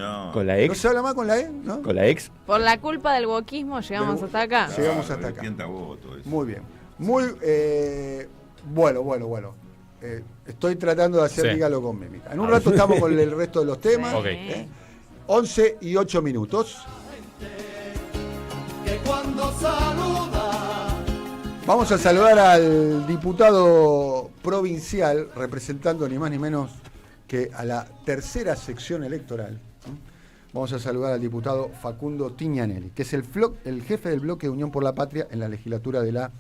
No. ¿Con la ¿No ex? se habla más con la E? ¿No? ¿Con la ex? Por la culpa del wokismo llegamos hasta acá. Llegamos hasta acá. Voto, eso. Muy bien. Muy bueno. Estoy tratando de hacer Sí. dígalo con mímica. En un rato estamos con el resto de los temas. Ok. 11 y 8 minutos. Vamos a saludar al diputado provincial, representando ni más ni menos que a la tercera sección electoral. Vamos a saludar al diputado Facundo Tignanelli, que es el jefe del bloque de Unión por la Patria en la legislatura de la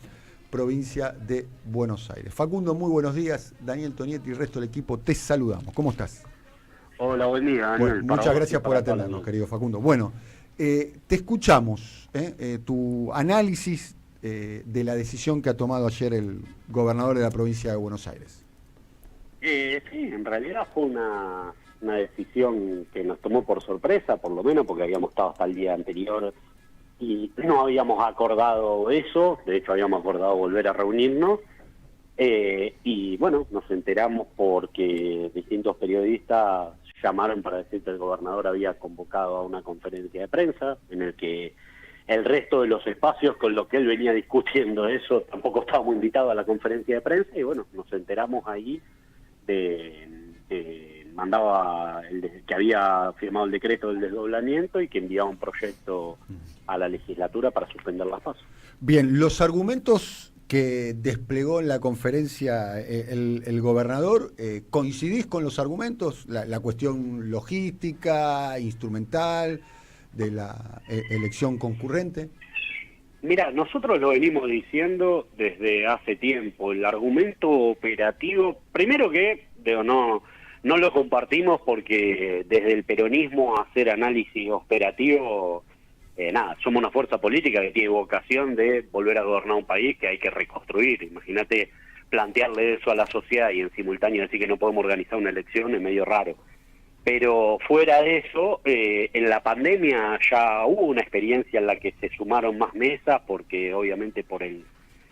provincia de Buenos Aires. Facundo, muy buenos días. Daniel Tonietti y el resto del equipo, te saludamos. ¿Cómo estás? Hola, buen día, Daniel. Bueno, muchas gracias por atendernos, querido Facundo. Bueno, te escuchamos, tu análisis de la decisión que ha tomado ayer el gobernador de la provincia de Buenos Aires. Sí, en realidad fue una decisión que nos tomó por sorpresa, por lo menos porque habíamos estado hasta el día anterior y no habíamos acordado eso. De hecho habíamos acordado volver a reunirnos y bueno, nos enteramos porque distintos periodistas llamaron para decir que el gobernador había convocado a una conferencia de prensa en el que el resto de los espacios con los que él venía discutiendo eso tampoco estábamos invitados a la conferencia de prensa y bueno, nos enteramos ahí mandaba que había firmado el decreto del desdoblamiento y que enviaba un proyecto a la legislatura para suspender las PASO. Bien, los argumentos que desplegó en la conferencia el gobernador, ¿coincidís con los argumentos? La cuestión logística, instrumental, de la elección concurrente. Mira, nosotros lo venimos diciendo desde hace tiempo. El argumento operativo, primero que no lo compartimos porque desde el peronismo hacer análisis operativo, somos una fuerza política que tiene vocación de volver a gobernar un país que hay que reconstruir. Imagínate plantearle eso a la sociedad y en simultáneo decir que no podemos organizar una elección es medio raro. Pero fuera de eso, en la pandemia ya hubo una experiencia en la que se sumaron más mesas, porque obviamente por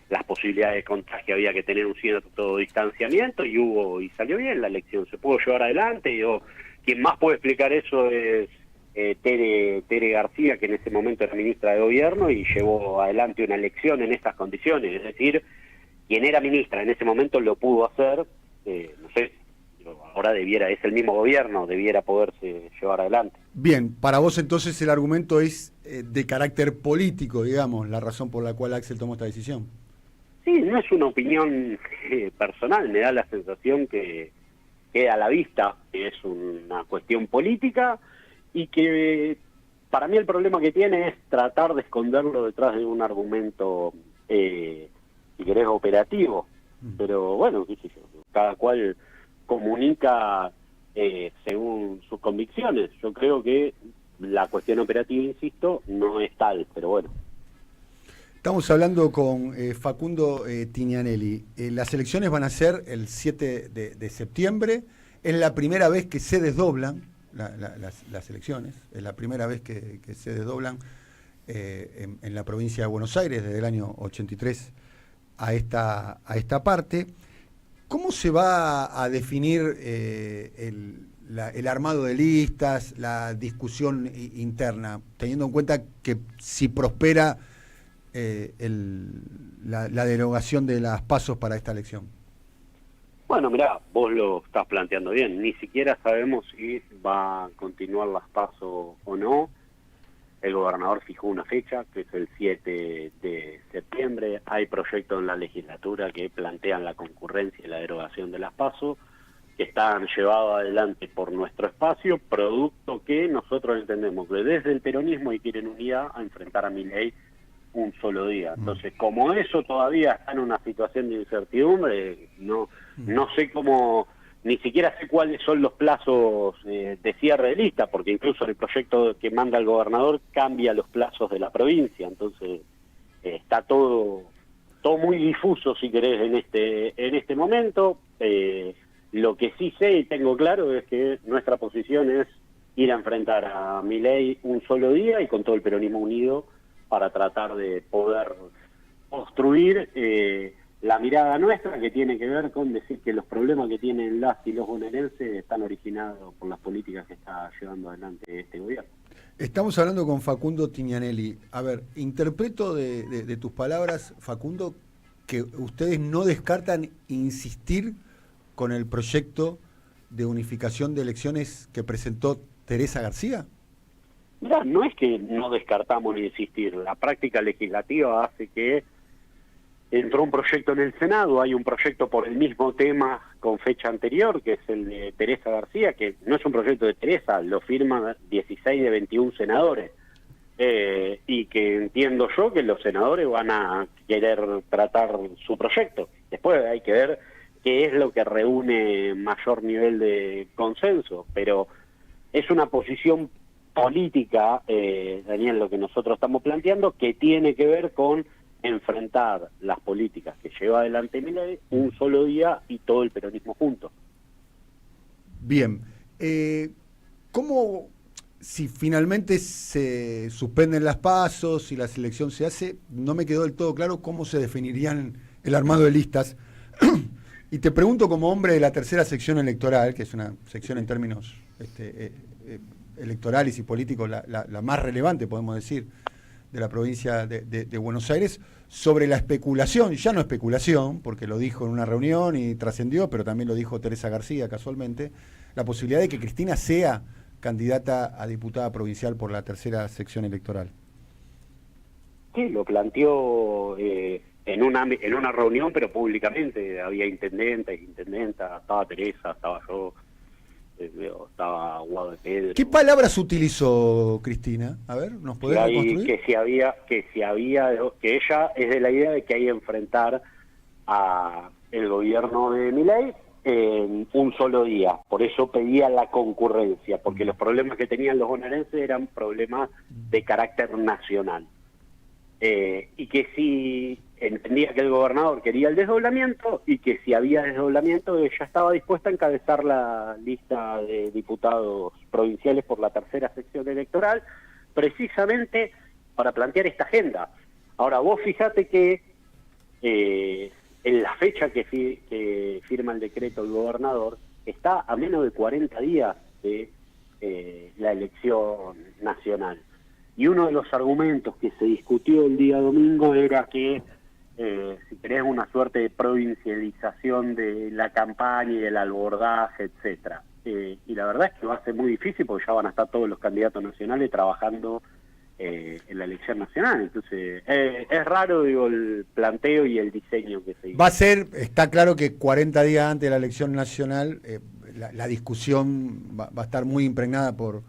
las posibilidades de contagio había que tener un cierto distanciamiento, y salió bien la elección, se pudo llevar adelante. Quien más puede explicar eso es Tere García, que en ese momento era ministra de Gobierno y llevó adelante una elección en estas condiciones. Es decir, quien era ministra en ese momento lo pudo hacer, no sé, ahora es el mismo gobierno, debiera poderse llevar adelante. Bien, para vos entonces el argumento es de carácter político, digamos, la razón por la cual Axel tomó esta decisión. Sí, no es una opinión personal, me da la sensación que queda a la vista, que es una cuestión política y que para mí el problema que tiene es tratar de esconderlo detrás de un argumento, si querés, operativo. Pero bueno, qué sé yo, cada cual comunica según sus convicciones. Yo creo que la cuestión operativa, insisto, no es tal, pero bueno. Estamos hablando con Facundo Tignanelli. Las elecciones van a ser el 7 de septiembre. Es la primera vez que se desdoblan las elecciones. Es la primera vez que se desdoblan en la provincia de Buenos Aires desde el año 83 a esta parte. ¿Cómo se va a definir el armado de listas, la discusión interna, teniendo en cuenta que si prospera la derogación de las PASO para esta elección? Bueno, mirá, vos lo estás planteando bien. Ni siquiera sabemos si va a continuar las PASO o no. El gobernador fijó una fecha, que es el 7 de septiembre. Hay proyectos en la legislatura que plantean la concurrencia y la derogación de las PASO, que están llevados adelante por nuestro espacio, producto que nosotros entendemos que desde el peronismo y quieren unidad a enfrentar a Milei un solo día. Entonces, como eso todavía está en una situación de incertidumbre, no sé cómo... Ni siquiera sé cuáles son los plazos de cierre de lista, porque incluso el proyecto que manda el gobernador cambia los plazos de la provincia. Entonces está todo muy difuso, si querés, en este momento. Lo que sí sé y tengo claro es que nuestra posición es ir a enfrentar a Milei un solo día y con todo el peronismo unido para tratar de poder construir la mirada nuestra, que tiene que ver con decir que los problemas que tienen las y los bonaerenses están originados por las políticas que está llevando adelante este gobierno. Estamos hablando con Facundo Tignanelli. A ver, interpreto de tus palabras, Facundo, que ustedes no descartan insistir con el proyecto de unificación de elecciones que presentó Teresa García. Mirá, no es que no descartamos ni insistir, la práctica legislativa hace que entró un proyecto en el Senado, hay un proyecto por el mismo tema con fecha anterior, que es el de Teresa García, que no es un proyecto de Teresa, lo firman 16 de 21 senadores, y que entiendo yo que los senadores van a querer tratar su proyecto. Después hay que ver qué es lo que reúne mayor nivel de consenso, pero es una posición política, Daniel, lo que nosotros estamos planteando, que tiene que ver con enfrentar las políticas que lleva adelante Milei un solo día y todo el peronismo junto. Bien, ¿cómo, si finalmente se suspenden las pasos y la selección se hace, no me quedó del todo claro cómo se definirían el armado de listas? Y te pregunto como hombre de la tercera sección electoral, que es una sección en términos electorales y políticos la más relevante, podemos decir, de la provincia de Buenos Aires, sobre la especulación, ya no especulación, porque lo dijo en una reunión y trascendió, pero también lo dijo Teresa García casualmente, la posibilidad de que Cristina sea candidata a diputada provincial por la tercera sección electoral. Sí, lo planteó en una reunión, pero públicamente. Había intendentes, intendentas, estaba Teresa, estaba yo, estaba Guado de Pedro. ¿Qué palabras utilizó Cristina? A ver, ¿nos podés reconstruir? Que ella es de la idea de que hay que enfrentar a el gobierno de Milei en un solo día. Por eso pedía la concurrencia, porque los problemas que tenían los bonaerenses eran problemas de carácter nacional. Y que si entendía que el gobernador quería el desdoblamiento y que si había desdoblamiento ella estaba dispuesta a encabezar la lista de diputados provinciales por la tercera sección electoral, precisamente para plantear esta agenda. Ahora, vos fijate que en la fecha que firma el decreto el gobernador está a menos de 40 días de la elección nacional. Y uno de los argumentos que se discutió el día domingo era que, si querés, una suerte de provincialización de la campaña y del abordaje, etcétera. Y la verdad es que va a ser muy difícil porque ya van a estar todos los candidatos nacionales trabajando en la elección nacional. Entonces, es raro, digo, el planteo y el diseño que se hizo. Va a ser, está claro que 40 días antes de la elección nacional, la discusión va a estar muy impregnada por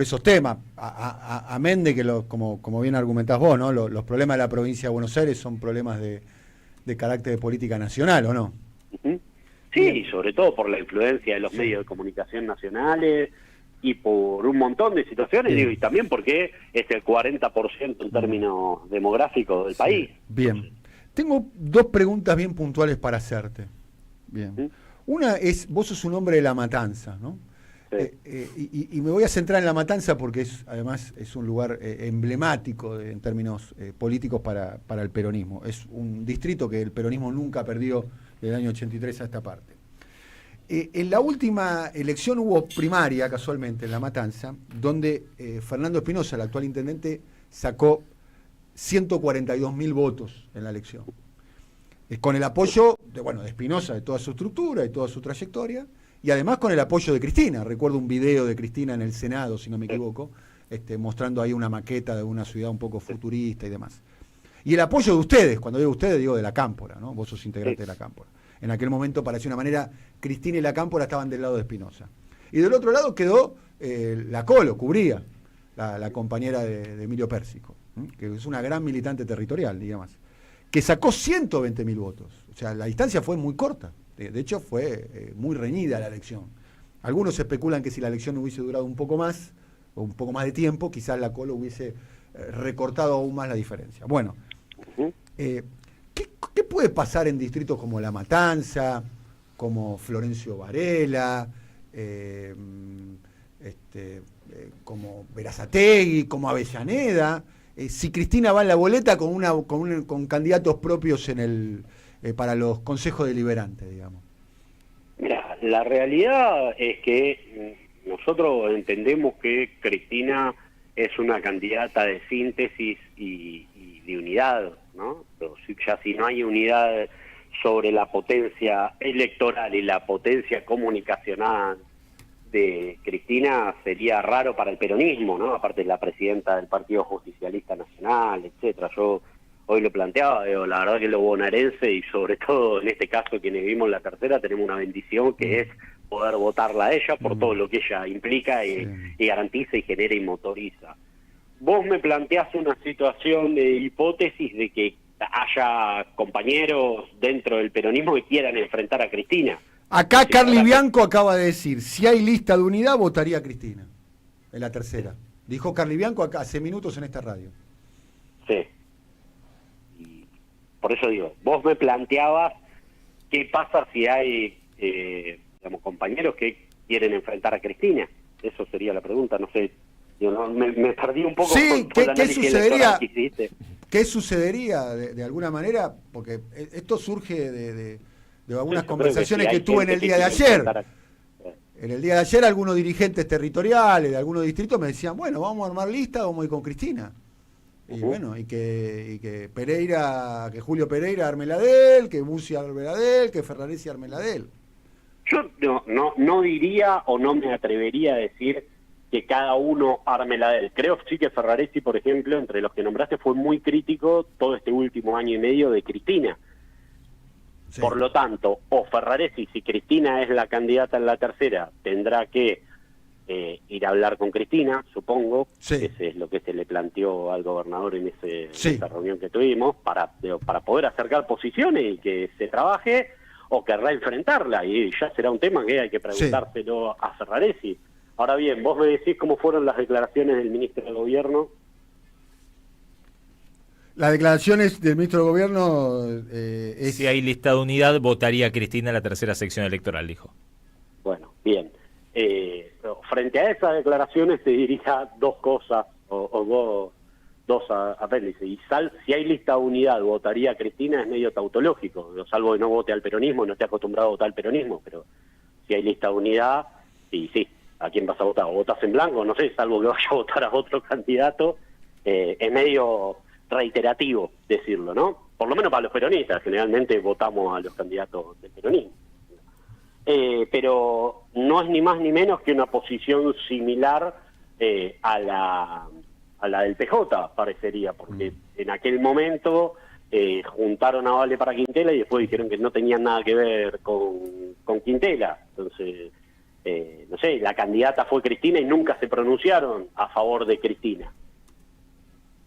esos temas, amén de que, como bien argumentás vos, ¿no? Los problemas de la provincia de Buenos Aires son problemas de carácter de política nacional, ¿o no? Uh-huh. Sí, y sobre todo por la influencia de los medios de comunicación nacionales y por un montón de situaciones, digo, y también porque es el 40% en términos demográficos del país. Bien. Tengo dos preguntas bien puntuales para hacerte. Bien. ¿Mm? Una es, vos sos un hombre de La Matanza, ¿no? Sí. Y me voy a centrar en La Matanza porque además es un lugar emblemático en términos políticos para el peronismo. Es un distrito que el peronismo nunca perdió desde el año 83 a esta parte. En la última elección hubo primaria, casualmente, en La Matanza, donde Fernando Espinosa, el actual intendente, sacó 142.000 votos en la elección. Con el apoyo de Espinosa, de toda su estructura y toda su trayectoria, y además con el apoyo de Cristina. Recuerdo un video de Cristina en el Senado, si no me equivoco, mostrando ahí una maqueta de una ciudad un poco futurista y demás. Y el apoyo de ustedes, cuando digo ustedes, digo de la Cámpora, ¿no? Vos sos integrante de la Cámpora. En aquel momento, para decir una manera, Cristina y la Cámpora estaban del lado de Espinosa. Y del otro lado quedó la Colo, cubría, la compañera de Emilio Pérsico, que es una gran militante territorial, digamos, que sacó 120.000 votos. O sea, la distancia fue muy corta. De hecho, fue muy reñida la elección. Algunos especulan que si la elección hubiese durado un poco más, o un poco más de tiempo, quizás la Colo hubiese recortado aún más la diferencia. Bueno, ¿qué puede pasar en distritos como La Matanza, como Florencio Varela, como Berazategui, como Avellaneda, si Cristina va en la boleta con candidatos propios en para los consejos deliberantes, digamos? Mira, la realidad es que nosotros entendemos que Cristina es una candidata de síntesis y de unidad, ¿no? Pero si no hay unidad sobre la potencia electoral y la potencia comunicacional de Cristina, sería raro para el peronismo, ¿no? Aparte es la presidenta del Partido Justicialista Nacional, etcétera. Yo hoy lo planteaba, digo, la verdad que los bonaerenses y sobre todo en este caso quienes vivimos en la tercera tenemos una bendición que es poder votarla a ella por todo lo que ella implica y garantiza y genera y motoriza. Vos me planteás una situación de hipótesis de que haya compañeros dentro del peronismo que quieran enfrentar a Cristina. Acá Carly Bianco acaba de decir, si hay lista de unidad, votaría a Cristina, en la tercera. Dijo Carly Bianco acá hace minutos en esta radio. Sí. Y por eso digo, vos me planteabas qué pasa si hay compañeros que quieren enfrentar a Cristina. Eso sería la pregunta, no sé. Me perdí un poco. Sí, con ¿qué sucedería? Que hiciste. ¿Qué sucedería de alguna manera? Porque esto surge de algunas conversaciones que tuve en el día de ayer. En el día de ayer algunos dirigentes territoriales de algunos distritos me decían, bueno, vamos a armar lista, vamos a ir con Cristina. Y bueno, y que Pereira, que Julio Pereira arme la de él, que Bussi arme la de él, que Ferraresi arme la de él. Yo no diría o no me atrevería a decir que cada uno arme la de él. Creo sí que Ferraresi, por ejemplo, entre los que nombraste, fue muy crítico todo este último año y medio de Cristina. Sí. Por lo tanto, o Ferraresi, si Cristina es la candidata en la tercera, tendrá que ir a hablar con Cristina, supongo. Sí. Ese es lo que se le planteó al gobernador en esa reunión que tuvimos, para poder acercar posiciones y que se trabaje, o querrá enfrentarla, y ya será un tema que hay que preguntárselo a Ferraresi. Ahora bien, vos me decís cómo fueron las declaraciones del ministro de Gobierno. Las declaraciones del ministro de Gobierno es... Si hay lista de unidad, votaría a Cristina en la tercera sección electoral, dijo. Bueno, bien. Frente a esas declaraciones se diría dos cosas, o dos apéndices. Y si hay lista de unidad, votaría a Cristina, es medio tautológico, salvo que no vote al peronismo, no esté acostumbrado a votar al peronismo, pero si hay lista de unidad, sí. ¿A quién vas a votar? ¿O votás en blanco? No sé, salvo que vaya a votar a otro candidato. Es medio reiterativo decirlo, ¿no? Por lo menos para los peronistas, generalmente votamos a los candidatos del peronismo. Pero no es ni más ni menos que una posición similar a la del PJ, parecería, porque en aquel momento juntaron a Vale para Quintela y después dijeron que no tenían nada que ver con Quintela. Entonces... no sé, la candidata fue Cristina y nunca se pronunciaron a favor de Cristina,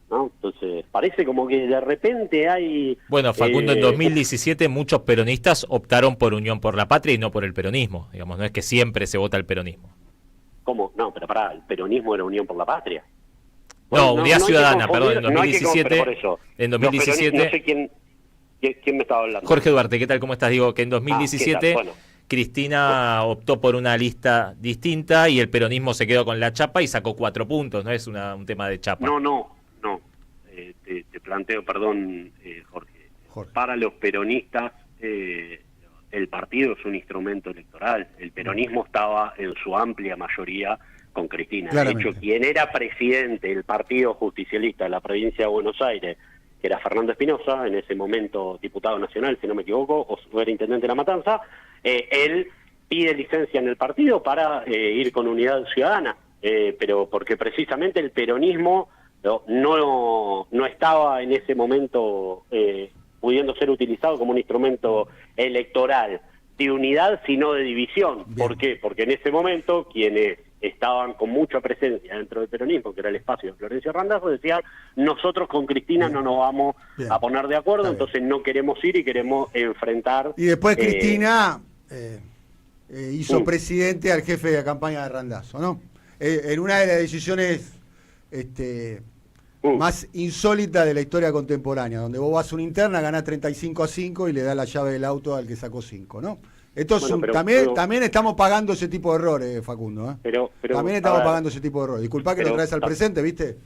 ¿no? Entonces parece como que de repente hay... Bueno, Facundo, en 2017 muchos peronistas optaron por Unión por la Patria y no por el peronismo, digamos, no es que siempre se vota el peronismo. ¿Cómo? No, pero pará, el peronismo era Unión por la Patria. Bueno, Unidad Ciudadana, perdón, en 2017... por eso. En 2017... No sé quién me estaba hablando. Jorge Duarte, ¿qué tal? ¿Cómo estás? Digo que en 2017... Bueno. Cristina optó por una lista distinta y el peronismo se quedó con la chapa y sacó 4 puntos, no es un tema de chapa. No. Te planteo, perdón, Jorge. Para los peronistas, el partido es un instrumento electoral. El peronismo estaba en su amplia mayoría con Cristina. Claramente. De hecho, quien era presidente del Partido Justicialista de la provincia de Buenos Aires, que era Fernando Espinosa, en ese momento diputado nacional, si no me equivoco, o era intendente de La Matanza, él pide licencia en el partido para ir con Unidad Ciudadana, pero porque precisamente el peronismo no estaba en ese momento pudiendo ser utilizado como un instrumento electoral de unidad, sino de división. Bien. ¿Por qué? Porque en ese momento quienes estaban con mucha presencia dentro del peronismo, que era el espacio de Florencio Randazzo, decían, nosotros con Cristina no nos vamos a poner de acuerdo, entonces no queremos ir y queremos enfrentar... Y después Cristina hizo presidente al jefe de campaña de Randazzo, ¿no? En una de las decisiones más insólitas de la historia contemporánea, donde vos vas a una interna, ganás 35-5 y le das la llave del auto al que sacó 5, ¿no? Esto es también estamos pagando ese tipo de errores, Facundo. Pero también estamos pagando ese tipo de errores. Disculpá que lo traes al presente, ¿viste?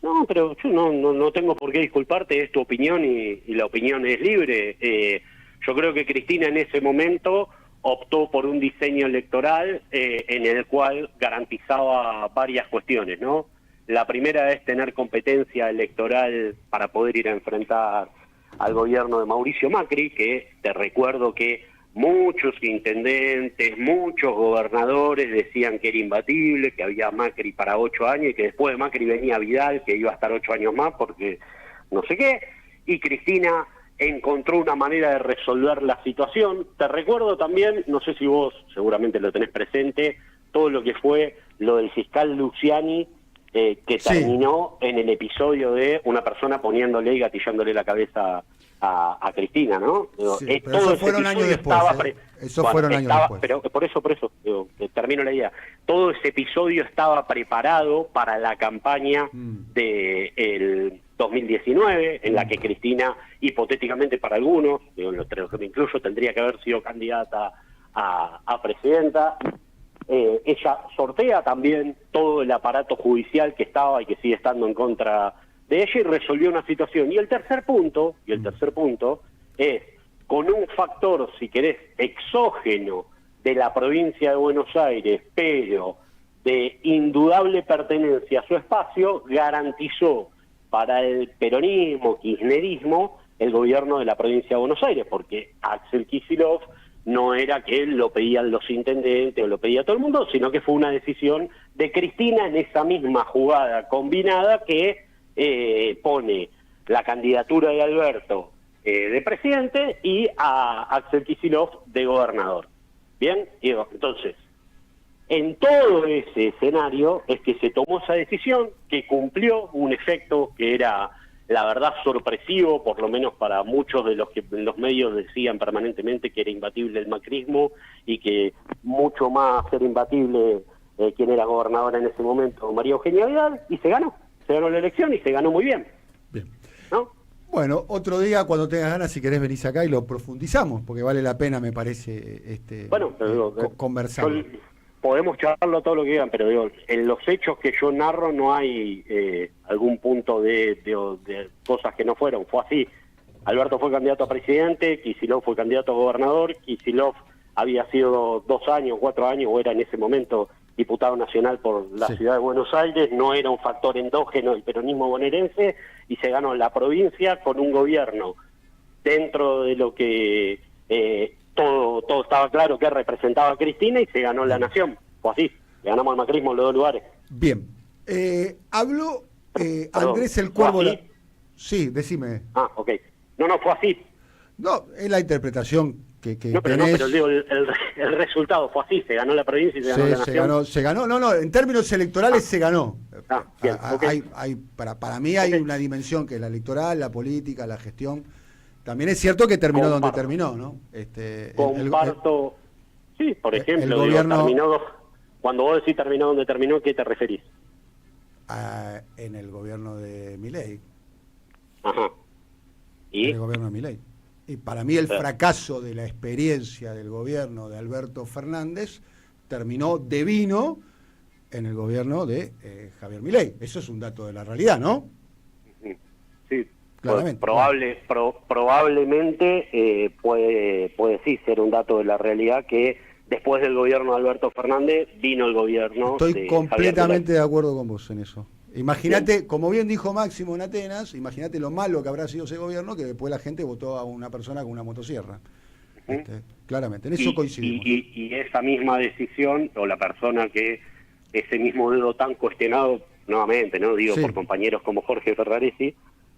No, pero yo no tengo por qué disculparte, es tu opinión y la opinión es libre. Yo creo que Cristina en ese momento optó por un diseño electoral en el cual garantizaba varias cuestiones, ¿no? La primera es tener competencia electoral para poder ir a enfrentar al gobierno de Mauricio Macri, que te recuerdo que muchos intendentes, muchos gobernadores decían que era imbatible, que había Macri para 8 años y que después de Macri venía Vidal, que iba a estar 8 años más porque no sé qué, y Cristina encontró una manera de resolver la situación. Te recuerdo también, no sé si vos seguramente lo tenés presente, todo lo que fue lo del fiscal Luciani, que terminó en el episodio de una persona poniéndole y gatillándole la cabeza a Cristina, ¿no? Sí, pero eso fueron años después. Eso fueron años después. Pero por eso, digo, termino la idea. Todo ese episodio estaba preparado para la campaña del 2019, en la que Cristina, hipotéticamente para algunos, digo, entre los que me incluyo, tendría que haber sido candidata a presidenta. Ella sortea también todo el aparato judicial que estaba y que sigue estando en contra de ella y resolvió una situación. Y el tercer punto es, con un factor, si querés, exógeno de la provincia de Buenos Aires, pero de indudable pertenencia a su espacio, garantizó para el peronismo, kirchnerismo, el gobierno de la provincia de Buenos Aires, porque Axel Kicillof no era que lo pedían los intendentes o lo pedía todo el mundo, sino que fue una decisión de Cristina en esa misma jugada combinada que pone la candidatura de Alberto de presidente y a Axel Kicillof de gobernador. Bien, entonces, en todo ese escenario es que se tomó esa decisión que cumplió un efecto que era, la verdad, sorpresivo, por lo menos para muchos de los que en los medios decían permanentemente que era imbatible el macrismo y que mucho más era imbatible quien era gobernadora en ese momento, María Eugenia Vidal, y se ganó la elección y se ganó muy bien. Bien. ¿No? Bueno, otro día cuando tengas ganas, si querés venís acá y lo profundizamos, porque vale la pena, me parece, conversar. Podemos charlarlo todo lo que digan, pero digo, en los hechos que yo narro no hay algún punto de cosas que no fueron. Fue así. Alberto fue candidato a presidente, Kicillof fue candidato a gobernador, Kicillof había sido 2 años, 4 años, o era en ese momento diputado nacional por la ciudad de Buenos Aires, no era un factor endógeno del peronismo bonaerense, y se ganó la provincia con un gobierno dentro de lo que todo estaba claro que representaba a Cristina, y se ganó la nación. Fue así, le ganamos al macrismo en los 2 lugares. Bien, habló Andrés el Cuervo... Sí, decime. Ah, ok. No, fue así. No, es la interpretación que pero tenés. pero digo, el resultado fue así, se ganó la provincia y se ganó la nación. Se ganó, no, en términos electorales se ganó. Bien, okay. Para mí hay una dimensión que es la electoral, la política, la gestión. También es cierto que terminó donde terminó, ¿no? Comparto, sí, por ejemplo, el gobierno, terminó, cuando vos decís terminó donde terminó, ¿qué te referís? En el gobierno de Milei. Ajá. ¿Y? En el gobierno de Milei. Y para mí el fracaso de la experiencia del gobierno de Alberto Fernández devino en el gobierno de Javier Milei. Eso es un dato de la realidad, ¿no? Sí, claramente. Probablemente puede sí ser un dato de la realidad que después del gobierno de Alberto Fernández vino el gobierno Estoy completamente de acuerdo con vos en eso. Imagínate, como bien dijo Máximo en Atenas, imagínate lo malo que habrá sido ese gobierno, que después la gente votó a una persona con una motosierra. Claramente, en eso coincidimos. Y esa misma decisión, o la persona que ese mismo dedo tan cuestionado, nuevamente, no digo por compañeros como Jorge Ferraresi,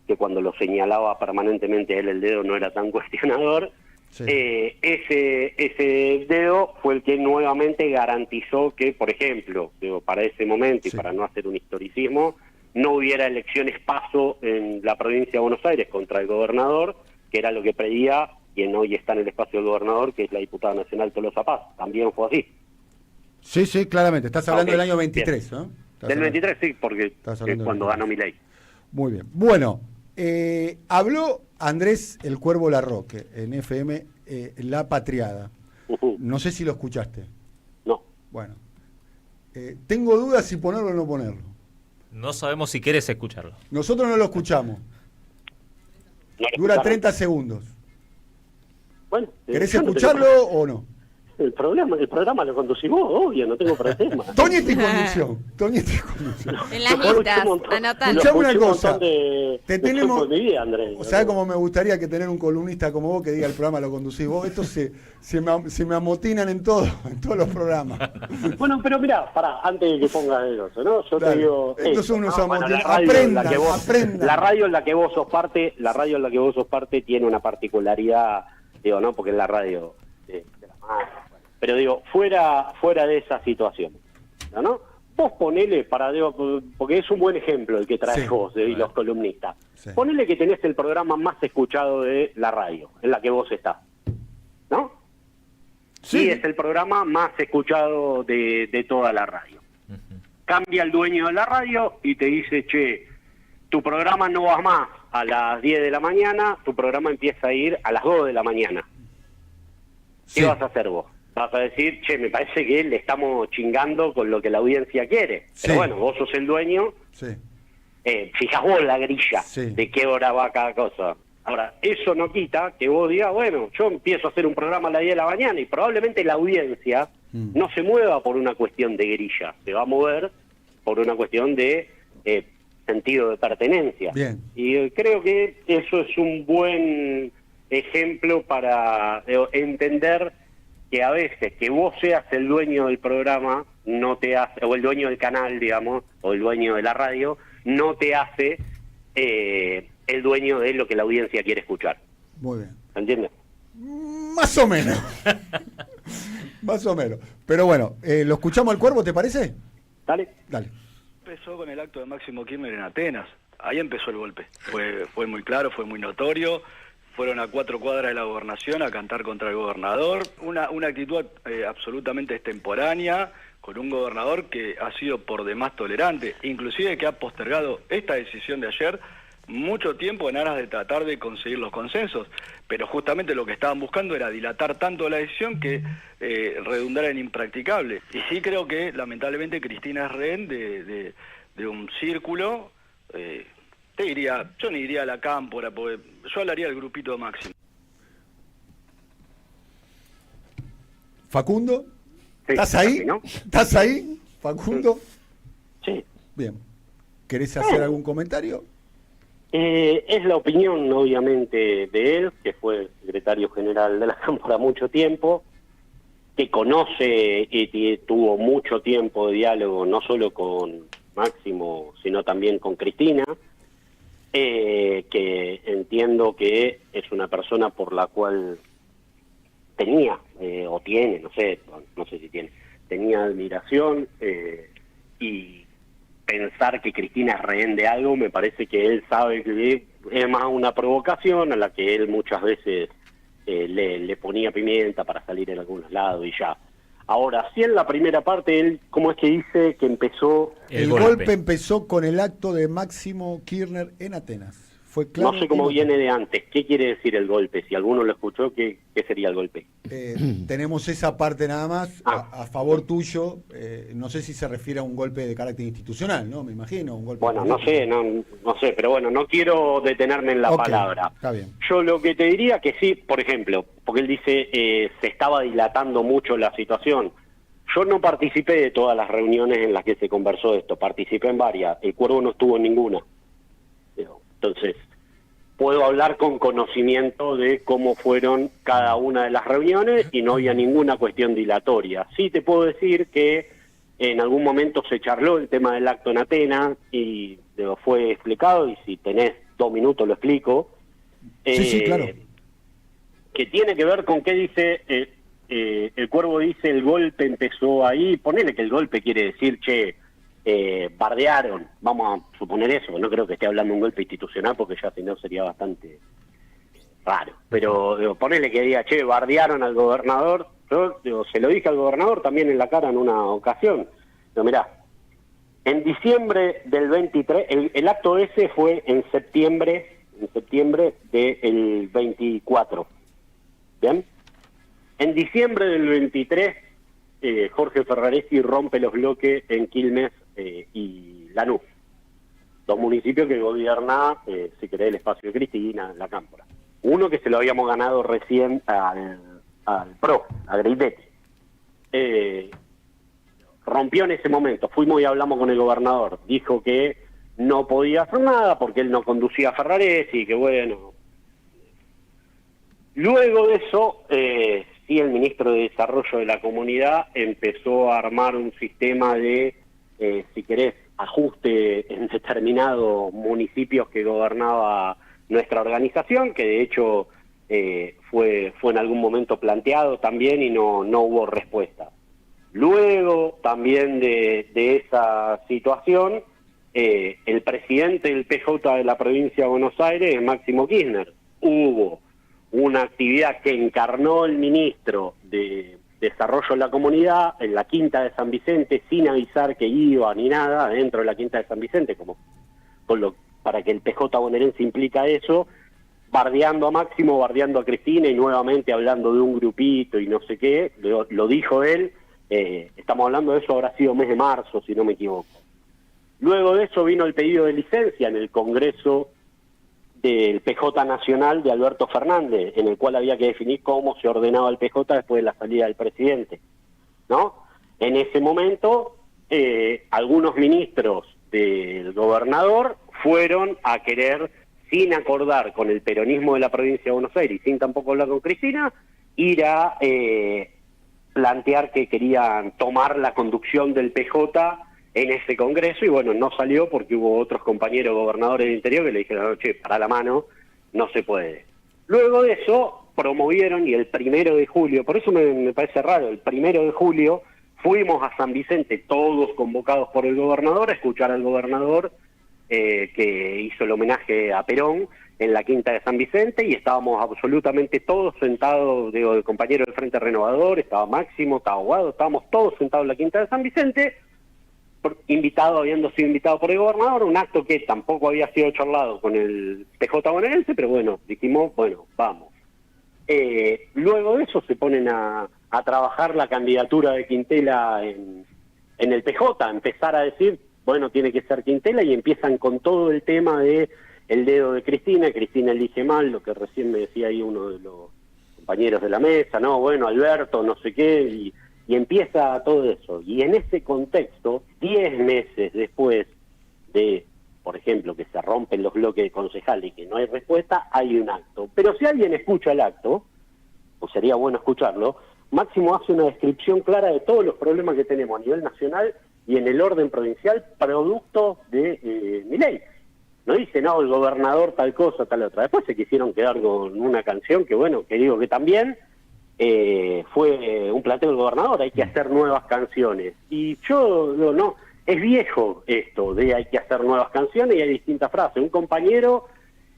que cuando lo señalaba permanentemente a él el dedo no era tan cuestionador, ese dedo fue el que nuevamente garantizó que, por ejemplo, para ese momento, y para no hacer un historicismo, no hubiera elecciones paso en la provincia de Buenos Aires contra el gobernador, que era lo que pedía quien hoy está en el espacio del gobernador, que es la diputada nacional Tolosa Paz. También fue así. Sí, claramente. Estás hablando del año 23, ¿no? Del 23, sí, porque es cuando ganó Milei. Muy bien. Bueno, habló Andrés el Cuervo Larroque en FM La Patriada. No sé si lo escuchaste. No. Bueno, tengo dudas si ponerlo o no ponerlo. No sabemos si quieres escucharlo. Nosotros no lo escuchamos. ¿No lo Dura escucharon? 30 segundos. Bueno, ¿Querés yo no tengo escucharlo o no? El programa lo conducís vos, obvio, no tengo problema. Tony está en conducción. Tony está en conducción. En las Lo escuché listas, un montón. anotalo. Lo Escuchame una escuché un cosa. montón Te de tenemos. tiempo de mi vida, Andrés. ¿Sabes cómo me gustaría que tener un columnista como vos que diga el programa lo conducís vos? Esto se me amotinan en todos los programas. Bueno, pero mirá, pará, antes de que pongas eso, ¿no? Yo Dale. te digo... Estos son unos amotinados. la radio en la Aprendan, que vos- aprendan. La radio en la que vos sos parte, tiene una particularidad, digo, ¿no? Porque es la radio de la masa. Pero digo, fuera de esa situación, ¿no? Vos ponele, porque es un buen ejemplo el que traes Sí. vos de los columnistas. Sí. Ponele que tenés el programa más escuchado de la radio, en la que vos estás, ¿no? Sí, es el programa más escuchado de toda la radio. Cambia el dueño de la radio y te dice, che, tu programa no va más a las 10 de la mañana, tu programa empieza a ir a las 2 de la mañana. ¿Qué Sí. vas a hacer vos? Vas a decir, che, me parece que le estamos chingando con lo que la audiencia quiere. Sí. Pero bueno, vos sos el dueño, Sí. fijás vos la grilla Sí. de qué hora va cada cosa. Ahora, eso no quita que vos digas, bueno, yo empiezo a hacer un programa a las 10 de la mañana y probablemente la audiencia no se mueva por una cuestión de grilla, se va a mover por una cuestión de sentido de pertenencia. Bien. Y creo que eso es un buen ejemplo para entender que a veces que vos seas el dueño del programa no te hace, o el dueño del canal, digamos, o el dueño de la radio, no te hace el dueño de lo que la audiencia quiere escuchar. Muy bien. ¿Entiendes? Más o menos. Más o menos. Pero bueno, ¿lo escuchamos al Cuervo, te parece? ¿Dale? Dale. Empezó con el acto de Máximo Kirchner en Atenas. Ahí empezó el golpe. Fue muy claro, fue muy notorio. Fueron a 4 cuadras de la gobernación a cantar contra el gobernador. Una actitud absolutamente extemporánea, con un gobernador que ha sido por demás tolerante, inclusive que ha postergado esta decisión de ayer mucho tiempo en aras de tratar de conseguir los consensos, pero justamente lo que estaban buscando era dilatar tanto la decisión que redundara en impracticable. Y sí creo que lamentablemente Cristina es rehén de un círculo, te diría, yo no iría a la cámpora, porque yo hablaría del grupito Máximo. Facundo, Sí, ¿estás ahí? casi, ¿no? ¿Estás ahí, Facundo? Sí. Bien. ¿Querés hacer algún comentario? Es la opinión, obviamente, de él, que fue secretario general de la Cámara mucho tiempo, que conoce y tuvo mucho tiempo de diálogo, no solo con Máximo, sino también con Cristina, que entiendo que es una persona por la cual tenía, o tiene, no sé si tiene, tenía admiración, y pensar que Cristina es rehén de algo, me parece que él sabe que es más una provocación a la que él muchas veces le ponía pimienta para salir en algunos lados y ya. Ahora, sí, en la primera parte, él, ¿cómo es que dice que empezó? El golpe empezó con el acto de Máximo Kirchner en Atenas. Fue claro. No sé cómo viene de antes. ¿Qué quiere decir el golpe? Si alguno lo escuchó, ¿qué sería el golpe? Tenemos esa parte nada más a favor tuyo. No sé si se refiere a un golpe de carácter institucional, ¿no? Me imagino. Un golpe Bueno, no sé, pero bueno, no quiero detenerme en la Ok, palabra. está bien. Yo lo que te diría que sí, por ejemplo, porque él dice se estaba dilatando mucho la situación. Yo no participé de todas las reuniones en las que se conversó esto, participé en varias, el Cuervo no estuvo en ninguna. Entonces, puedo hablar con conocimiento de cómo fueron cada una de las reuniones y no había ninguna cuestión dilatoria. Sí te puedo decir que en algún momento se charló el tema del acto en Atenas y fue explicado, y si tenés 2 minutos lo explico. Sí, claro. Que tiene que ver con qué dice, el Cuervo dice el golpe empezó ahí, ponele que el golpe quiere decir, che, bardearon, vamos a suponer eso, no creo que esté hablando de un golpe institucional porque ya si no sería bastante raro, pero ponele que diga, che, bardearon al gobernador. Yo se lo dije al gobernador también en la cara en una ocasión. Mirá, en diciembre del 23, el acto ese fue en septiembre del 24, ¿bien? En diciembre del 23, Jorge Ferraresi rompe los bloques en Quilmes y Lanús, dos municipios que gobierna, si querés, el espacio de Cristina, la Cámpora. Uno que se lo habíamos ganado recién al PRO, a Greidetti. Rompió en ese momento, fuimos y hablamos con el gobernador, dijo que no podía hacer nada porque él no conducía a Ferraresi y que bueno. Luego de eso, sí, el ministro de Desarrollo de la Comunidad empezó a armar un sistema de, si querés, ajuste en determinados municipios que gobernaba nuestra organización, que de hecho fue en algún momento planteado también y no hubo respuesta. Luego también de esa situación, el presidente del PJ de la provincia de Buenos Aires es Máximo Kirchner. Hubo una actividad que encarnó el ministro de Desarrollo de la Comunidad en la Quinta de San Vicente, sin avisar que iba ni nada, dentro de la Quinta de San Vicente, como para que el PJ bonaerense implica eso, bardeando a Máximo, bardeando a Cristina y nuevamente hablando de un grupito y no sé qué, lo dijo él, estamos hablando de eso, habrá sido mes de marzo, si no me equivoco. Luego de eso vino el pedido de licencia en el Congreso del PJ Nacional de Alberto Fernández, en el cual había que definir cómo se ordenaba el PJ después de la salida del presidente, ¿no? En ese momento, algunos ministros del gobernador fueron a querer, sin acordar con el peronismo de la provincia de Buenos Aires y sin tampoco hablar con Cristina, ir a plantear que querían tomar la conducción del PJ en ese congreso, y bueno, no salió porque hubo otros compañeros gobernadores del interior que le dijeron, che, para la mano, no se puede. Luego de eso, promovieron, y el 1 de julio, por eso me parece raro, el 1 de julio fuimos a San Vicente, todos convocados por el gobernador, a escuchar al gobernador que hizo el homenaje a Perón en la Quinta de San Vicente, y estábamos absolutamente todos sentados, digo, el compañero del Frente Renovador, estaba Máximo, estaba Guado, estábamos todos sentados en la Quinta de San Vicente, habiendo sido invitado por el gobernador, un acto que tampoco había sido charlado con el PJ bonaerense, pero bueno, dijimos, bueno, vamos. Luego de eso se ponen a trabajar la candidatura de Quintela en el PJ, a empezar a decir, bueno, tiene que ser Quintela, y empiezan con todo el tema de el dedo de Cristina elige mal, lo que recién me decía ahí uno de los compañeros de la mesa, no, bueno, Alberto, no sé qué, y empieza todo eso. Y en ese contexto, 10 meses después de, por ejemplo, que se rompen los bloques de concejales y que no hay respuesta, hay un acto. Pero si alguien escucha el acto, o sería bueno escucharlo, Máximo hace una descripción clara de todos los problemas que tenemos a nivel nacional y en el orden provincial, producto de Milei. No dice, no, el gobernador tal cosa, tal otra. Después se quisieron quedar con una canción que, bueno, que digo que también fue un planteo del gobernador, hay que hacer nuevas canciones. Y yo digo, no, es viejo esto de hay que hacer nuevas canciones, y hay distintas frases. Un compañero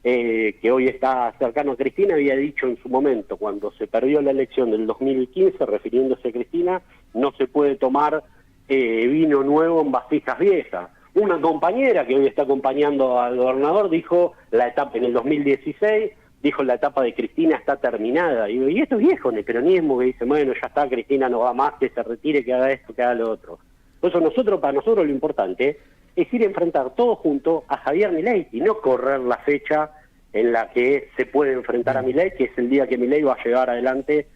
que hoy está cercano a Cristina había dicho en su momento, cuando se perdió la elección del 2015, refiriéndose a Cristina, no se puede tomar vino nuevo en vasijas viejas. Una compañera que hoy está acompañando al gobernador dijo, la etapa en el 2016, dijo, la etapa de Cristina está terminada. Y esto es viejo en el peronismo, que dice, bueno, ya está, Cristina no va más, que se retire, que haga esto, que haga lo otro. Por eso para nosotros lo importante es ir a enfrentar todos juntos a Javier Milei y no correr la fecha en la que se puede enfrentar a Milei, que es el día que Milei va a llevar adelante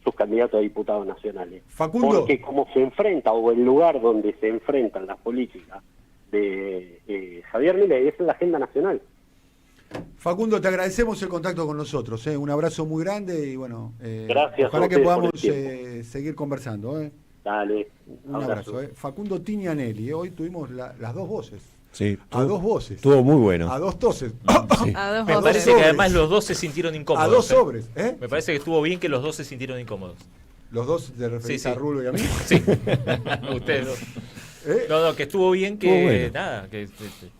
sus candidatos a diputados nacionales. Facundo. Porque como se enfrenta, o el lugar donde se enfrentan las políticas de Javier Milei, es en la agenda nacional. Facundo, te agradecemos el contacto con nosotros. Un abrazo muy grande y bueno, gracias, ojalá que podamos seguir conversando. Dale. Un abrazo. Facundo Tinianelli. Hoy tuvimos las dos voces. Sí, a dos voces. Estuvo muy bueno. A dos toses. Sí. A dos Me voces. parece que además los dos se sintieron incómodos. A dos sobres. Me parece que estuvo bien que los dos se sintieron incómodos. Los dos de referencia a Rulo y a mí. Sí. Ustedes dos. No, que estuvo bien que Estuvo bueno. nada.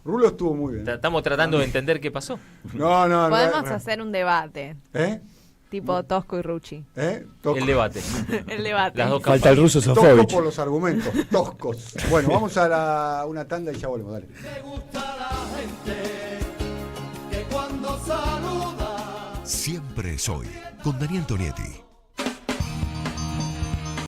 Rulo estuvo muy bien. Estamos tratando de entender qué pasó. No. Podemos hacer un debate. Tipo Tosco y Rucci. El debate. El debate. Las dos Falta el ruso Tosco Sofovich. por los argumentos, toscos. Bueno, vamos a una tanda y ya volvemos, dale. Me gusta la gente que cuando saluda Siempre soy con Daniel Tonietti.